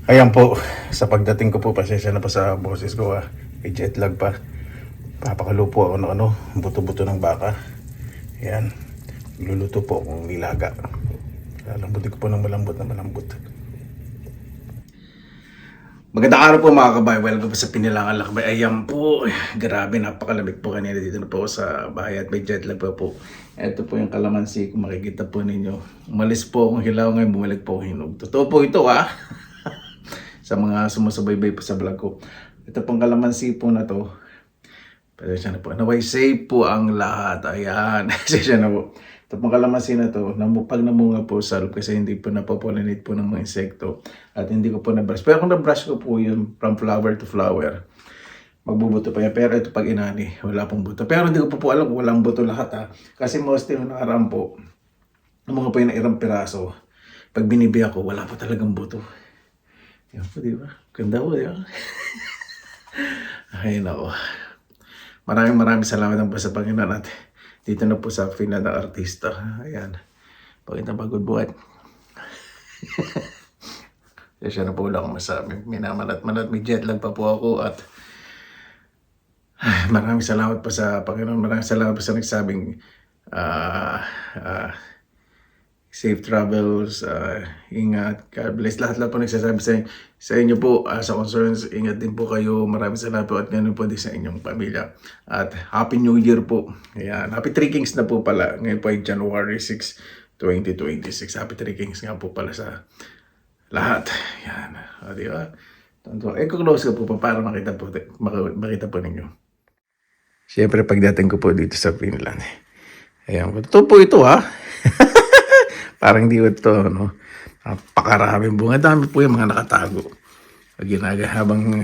Ayan po, sa pagdating ko po, pasensya na po sa boses ko may jet lag pa. Papakalo po ako ng buto-buto ng baka. Ayan, luluto po akong nilaga. Lalambutin ko po ng malambot na malambot. Magandang araw po mga kabay, welcome po sa Pinilangan Lakbay. Ayan po, grabe napakalamig po kanina dito na po sa bahay at may jet lag pa po. Ito po yung kalamansi, kung makikita po ninyo. Umalis po akong hilaw ngayon, bumalik po akong hinog. Totoo po ito sa mga sumusubaybay po sa vlog ko. Ito pong kalamansi po na to. Pasensya na po. Naway safe po ang lahat. Ayan. Pasensya na po. Ito pong kalamansi na to. Pag namunga po sa loob kasi hindi po napopollinate po ng mga insekto. At hindi ko po na-brush. Pero kung na-brush ko po yun from flower to flower, magbubuto pa yan. Pero ito pag inani, wala pong buto. Pero hindi ko po alam kung walang buto lahat Kasi mostly yung nakaraan po, ang mga po yung nairang piraso, pag binibiyak ko, wala po talagang buto. Yan po, di ba? Ganda po, di ba? Ay, nako. Maraming salamat po sa Panginoon at dito na po sa final ng artista. Ayan. Pagkita pagod buhat. Siya na po lang masabi. Minamalat-malat. May jet lag pa po ako at maraming salamat po sa Panginoon. Maraming salamat po sa nagsabing safe travels, ingat, God bless. Lahat po nagsasabi sa inyo po, sa concerns, ingat din po kayo. Maraming salamat po at ganoon po din sa inyong pamilya. At Happy New Year po. Ayan, Happy Three Kings na po pala. Ngayon po ay January 6, 2026. Happy Three Kings nga po pala sa lahat. Ayan, di ba? Close ko po para makita po ninyo. Siyempre, pagdating ko po dito sa Finland. Ayan, ito po ito Parang di ito, napakaraming bunga. Dami po yung mga nakatago. Habang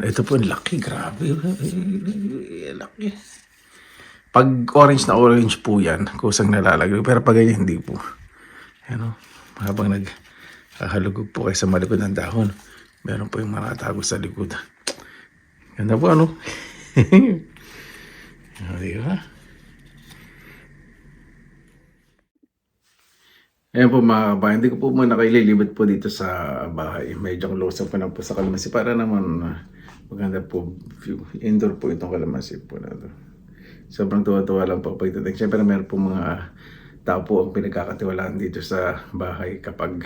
ito po, laki, grabe. Laki. Pag orange po yan, kusang nalalagay. Pero pag ganyan, hindi po. Habang naghahalugog po kayo sa malikod ng dahon, meron po yung mga nakatago sa likod. Ganda po, Di ba? Ayan po mga kabayan, hindi ko po muna kaililibat po dito sa bahay. Medyo close up po na po sa kalamansi para naman maganda po view. Indoor po itong kalamansi po na to. Sobrang tuwa-tuwa lang po pagdating. Siyempre meron po mga tao po ang pinagkakatiwalaan dito sa bahay kapag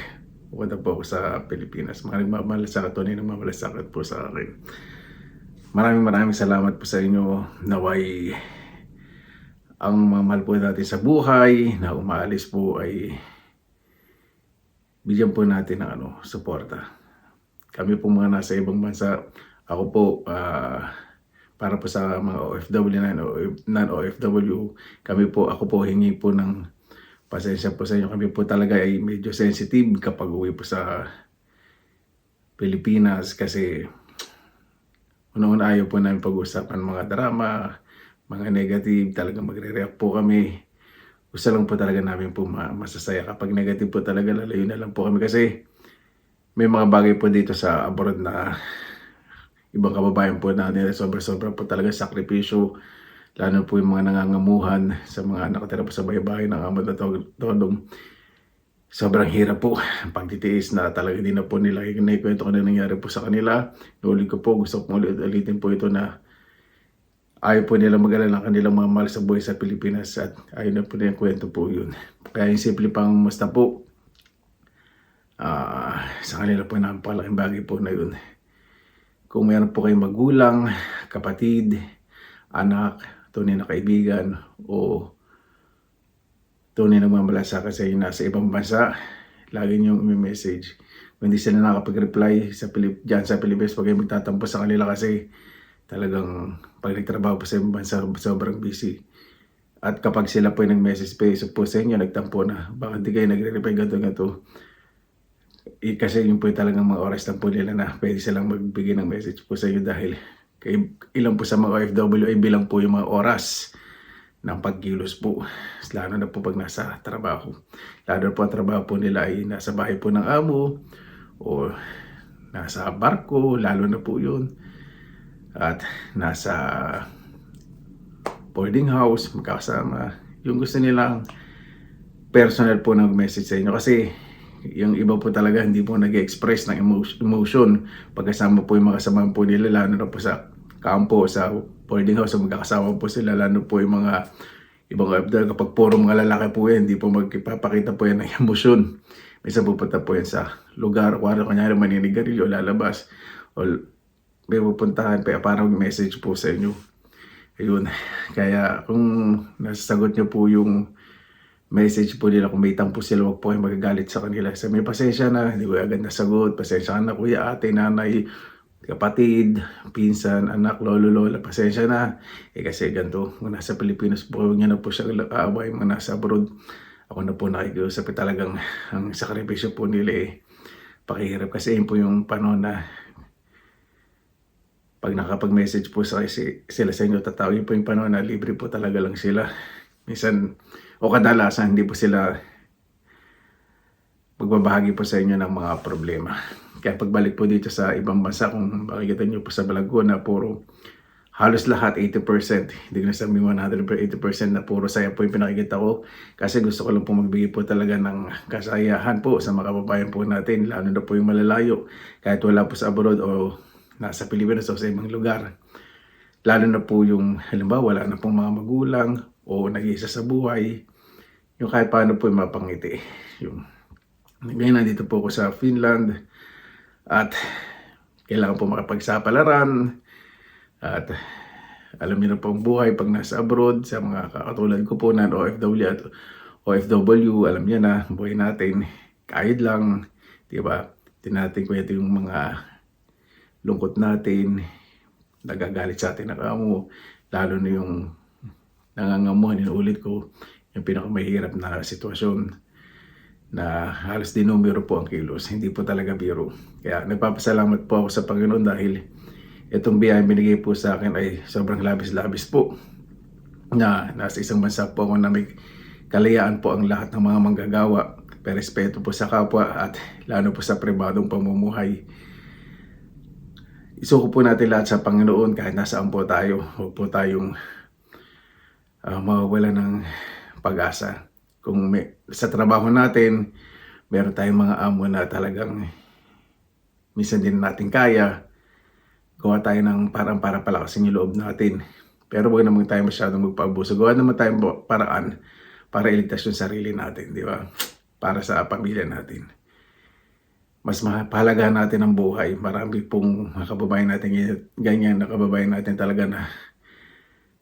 pupunta po ako sa Pilipinas. Mga nagmamalasakit po, nagmamalasakit po sa akin. Maraming salamat po sa inyo. Naway ang mga mahal po natin sa buhay na umaalis po ay bigyan po natin ng suporta. Kami po mga nasa ibang bansa, ako po para po sa mga OFW na non-OFW, ako po hingi po ng pasensya po sa inyo. Kami po talaga ay medyo sensitive kapag uwi po sa Pilipinas kasi una-una ayaw po namin pag-usapan mga drama, mga negative, talaga magre-react po kami. Gusto lang po talaga namin po masasaya. Kapag negative po talaga, lalayo na lang po kami kasi may mga bagay po dito sa abroad na ibang kababayan po natin. Sobra po talaga sakripisyo. Lalo po yung mga nangangamuhan sa mga nakatira po sa bahay-bahay ng amad na todong. Sobrang hirap po. Pagtitiis na talaga din na po nila. Naikwento ko na nangyari po sa kanila. Nulit ko po, gusto ko ulitin po ito na ayaw po nila mag-alala ng kanilang mga mahal sa buhay sa Pilipinas at ayaw na po nilang kwento po yun. Kaya yung simple pang musta po, sa kanila po napakalaking bagay po na yun. Kung mayroon po kayong magulang, kapatid, anak, tunay na kaibigan, o tunay na mamalasakit sa inyo nasa ibang bansa, lagi niyong i-message. Kung hindi sila nakapag-reply dyan sa Pilipinas, pag kayo magtatampo sa kanila kasi talagang pag nagtrabaho po sa ibang bansa, sobrang busy. At kapag sila po yung nag-message po sa inyo, nagtampo na, baka hindi kayo nagre-reply ganito. Kasi yun po yung talagang mga oras lang po nila na pwede silang magbigay ng message po sa inyo dahil ilan po sa mga OFW ay bilang po yung mga oras ng pagkilos po. Lalo na po pag nasa trabaho. Lalo na po ang trabaho po nila ay nasa bahay po ng amo o nasa barko, lalo na po yun. At nasa boarding house, magkakasama. Yung gusto nilang personal po ng message sa inyo kasi yung iba po talaga hindi po nag-express ng emotion pagkasama po yung mga kasama po nila, lalo na po sa kampo, sa boarding house, so magkakasama po sila, lalo po yung mga ibang OFW. Kapag puro mga lalaki po yan, hindi po magpapakita po yan ng emosyon. Minsan pupunta po yan sa lugar, kunyari maninigarilyo, lalabas, o may pupuntahan, parang message po sa inyo. Ayun, kaya kung nasasagot nyo po yung message po nila, kung may tampo sila, huwag po kayo magagalit sa kanila. Kasi may pasensya na, hindi ko agad nasagot. Pasensya na kuya, ate, nanay, kapatid, pinsan, anak, lolo, lola, pasensya na. Kasi ganito, kung nasa Pilipinas po, huwag niya na po siya aaway, mga nasa abroad. Ako na po nakikiusap, talagang ang sakripisyo po nila pakihirap. Kasi yun po yung panahon na pag nakapag-message po sila sa inyo, tatawin po yung panahon na libre po talaga lang sila. Minsan, o kadalasan, hindi po sila magbabahagi po sa inyo ng mga problema. Kaya pagbalik po dito sa ibang bansa, kung makikita nyo po sa Balagona, puro halos lahat 80%, hindi ko na sabihin 100% na puro saya po yung pinakikita ko. Kasi gusto ko lang po magbigay po talaga ng kasayahan po sa mga kababayan po natin, lalo na po yung malalayo, kahit wala po sa abroad o nasa Pilipinas o sa ibang lugar. Lalo na po yung, halimbawa, wala na pong mga magulang o nag-iisa sa buhay, yung kahit paano po yung mapangiti. Ngayon nandito po ako sa Finland at kailangan po makapagsapalaran at alam niyo na po ang buhay pag nasa abroad, sa mga katulad ko po na OFW at OFW, alam niyo na, buhay natin, kahit lang, di ba? Tinatin ko ito yung mga lungkot natin, nagagalit sa atin na kamo, lalo na yung nangangamuhan, inuulit ko, yung pinakamahirap na sitwasyon na halos di numero po ang kilos, hindi po talaga biro. Kaya nagpapasalamat po ako sa Panginoon dahil itong biyayang binigay po sa akin ay sobrang labis-labis po, na nasa isang bansa po ako na may kalayaan po ang lahat ng mga manggagawa, respeto po sa kapwa at lalo po sa pribadong pamumuhay. Isuko po natin lahat sa Panginoon kahit nasaan po tayo. Huwag po tayong mawawala ng pag-asa. Kung sa trabaho natin, meron tayong mga amo na talagang minsan din natin kaya, gawa tayo ng parang para palakasin yung loob natin. Pero huwag naman tayo masyadong magpaabuso. Gawa naman tayong paraan para iligtas yung sarili natin, di ba? Para sa pamilya natin. Mas mahalaga natin ang buhay. Marami pong mga kababayan natin ganyan na kababayan natin talaga na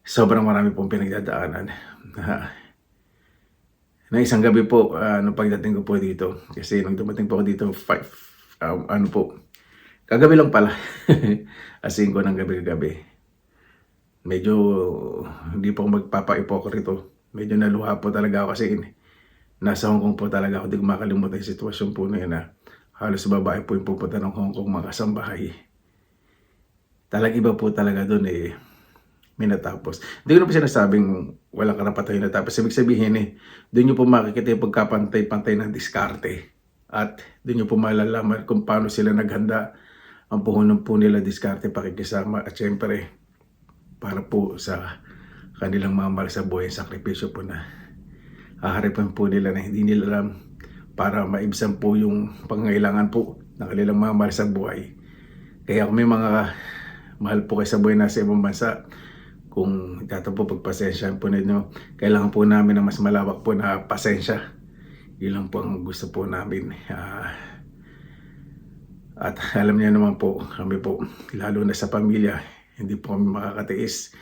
sobrang marami pong pinagdadaanan. Na isang gabi po, nung pagdating ko po dito, kasi nung dumating po ako dito, kagabi lang pala, as 5 ng gabi-gabi. Medyo hindi po magpapa-ipokrito. Medyo naluha po talaga ako kasi nasa Hong Kong po talaga ako. Hindi ko makalimutan yung sitwasyon po na yun na halos babae po yung pupunta ng Hong Kong, mga kasambahay. Talagang iba po talaga doon may natapos. Hindi ko na po sinasabing walang karapatan yung natapos. Ibig sabihin doon nyo po makikita yung pagkapantay-pantay ng diskarte. At doon nyo po malalaman kung paano sila naghanda ang puhunan po nila diskarte, pakikisama. At syempre, para po sa kanilang mga mahal sa buhay, sakripisyo po na haharipan po nila na hindi nila alam para maibsan po yung pangangailangan po ng kanilang mga mahal sa buhay. Kaya kung may mga mahal po kayo sa buhay na sa ibang bansa, kung ito po pagpasensyahan po ninyo, kailangan po namin ng mas malawak po na pasensya. Yun lang po ang gusto po namin. At alam niyo naman po, kami po, lalo na sa pamilya, hindi po kami makakatiis.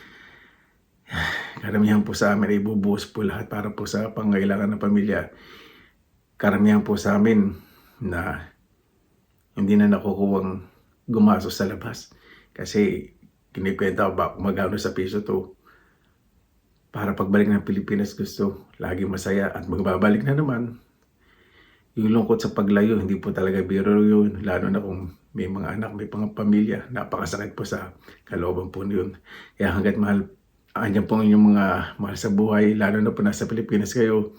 Karamihan po sa amin, ibubuhos po lahat para po sa pangangailangan ng pamilya. Karamihan po sa amin na hindi na nakukuwang gumastos sa labas. Kasi kinikwenta ko ba magano sa piso to para pagbalik ng Pilipinas gusto lagi masaya at magbabalik na naman. Yung lungkot sa paglayo, hindi po talaga biro yun, lalo na kung may mga anak, may pamilya, napakasakit po sa kalooban po yun. Kaya hanggat andyan po yung mga mahal sa buhay, lalo na po nasa Pilipinas kayo,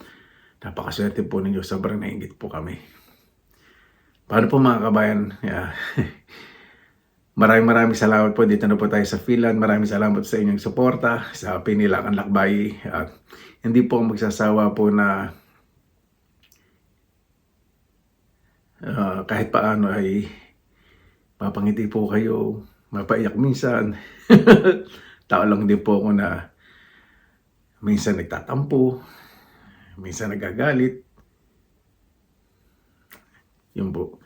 napakaswerte po ninyo, sobrang nainggit po kami. Paano po mga kabayan? Maraming salamat po. Dito na po tayo sa Finland. Maraming salamat sa inyong suporta sa Pinilangan Lakbay. At hindi po magsasawa po na kahit paano ay mapangiti po kayo, mapaiyak minsan. Tao lang din po ako na minsan nagtatampo, minsan nagagalit. Yun po.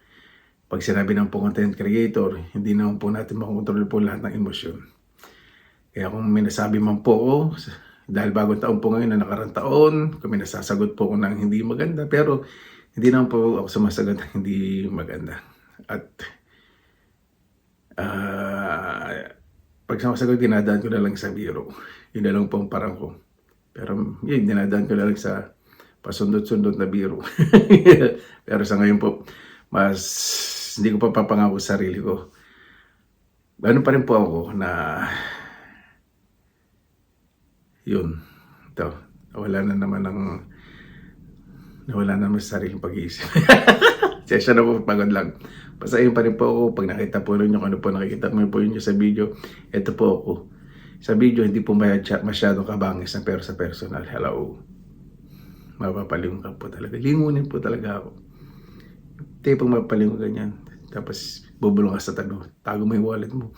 Pag sinabi ng po content creator, hindi naman po natin makontrol po lahat ng emosyon. Kaya kung may nasabi man po ako, dahil bagong taon po ngayon na nakarang taon, kung may nasasagot po ako ng hindi maganda, pero hindi naman po ako sumasagot ng hindi maganda. At pag sumasagot, dinadaan ko na lang sa biro. Yun na lang po ang parang ko. Pero yun, dinadaan ko na lang sa pasundot-sundot na biro. Pero sa ngayon po, mas hindi ko pa papangako sa sarili ko. Ano pa rin po ako na yun, ito, nawala na naman sa sariling pag-iisip. Siya na po, pagod lang. Basta yun pa rin po ako, pag nakita po rin yung ano po, nakikita mo po yun sa video, ito po ako. Sa video, hindi po masyadong kabangis na, pero sa personal, hello. Mapapalingon ka po talaga. Lingunin po talaga ako. Tayo pag mapapalingon ganyan, tapos bubulong ka sa tago mo yung wallet mo.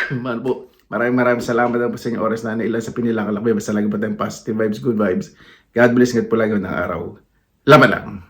Man po, maraming salamat po sa inyong oras na nailan sa pinilang kalakbay. Basta lagi pa tayong positive vibes, good vibes. God bless, ingat po lagi ng araw. Laban lang!